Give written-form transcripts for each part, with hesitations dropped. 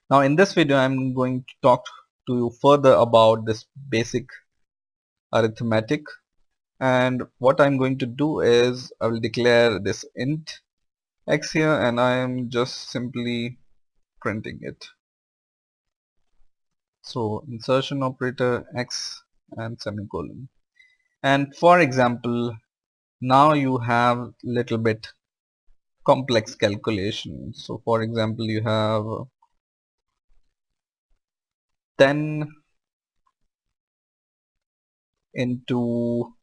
Now in this video I'm going to talk to you further about this basic arithmetic, and what I'm going to do is I will declare this int x here and I am just simply printing it. So insertion operator x and semicolon. And for example, now you have little bit complex calculation. So for example, you have 10 into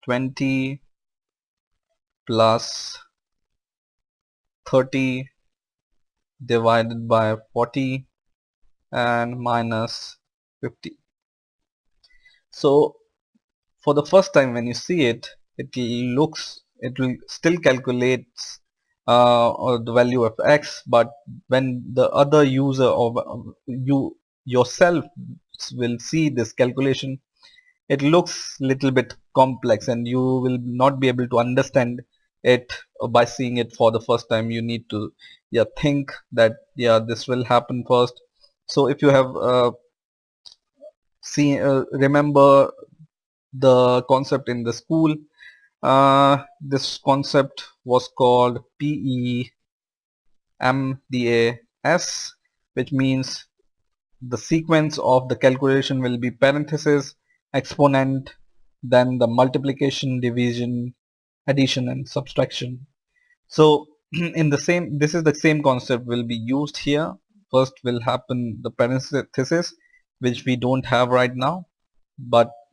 20 plus 30 divided by 40 and minus 50. So for the first time when you see it, it will still calculates the value of x, but when the other user or you yourself will see this calculation, it looks little bit complex and you will not be able to understand it by seeing it for the first time. You need to think that this will happen first. So if you have remember the concept in the school, this concept was called PEMDAS, which means the sequence of the calculation will be parenthesis, exponent, then the multiplication, division, addition and subtraction. So this is the same concept will be used here. First will happen the parenthesis, which we don't have right now,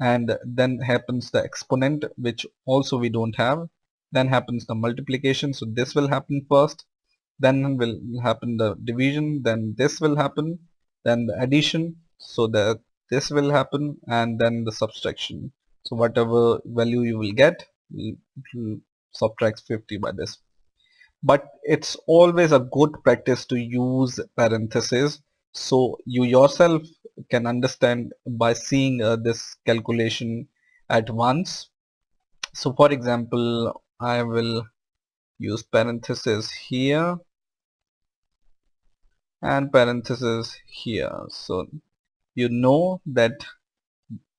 and then happens the exponent, which also we don't have. Then happens the multiplication, so this will happen first, then will happen the division, then this will happen, then the addition, so that this will happen, and then the subtraction. So whatever value you will get, it will subtract 50 by this. But it's always a good practice to use parentheses so you yourself can understand by seeing this calculation at once. So for example, I will use parentheses here and parentheses here. So you know that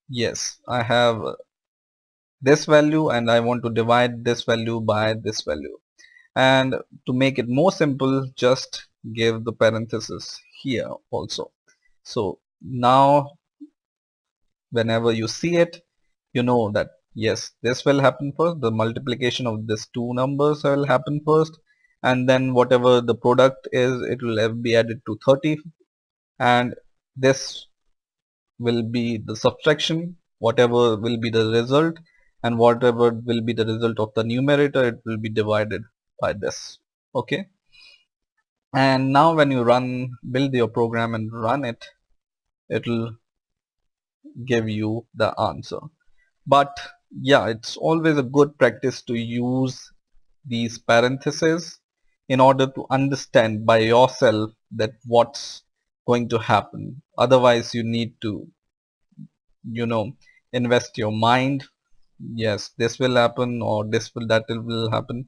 yes, I have this value and I want to divide this value by this value. And to make it more simple, just give the parenthesis here also. So now whenever you see it, you know that yes, this will happen first, the multiplication of these two numbers will happen first, and then whatever the product is, it will be added to 30, and this will be the subtraction, whatever will be the result, and whatever will be the result of the numerator, it will be divided by this. Okay, and now when you build your program and run it, it will give you the answer. But yeah, it's always a good practice to use these parentheses in order to understand by yourself that what's going to happen. Otherwise you need to invest your mind. Yes, this will happen or that will happen.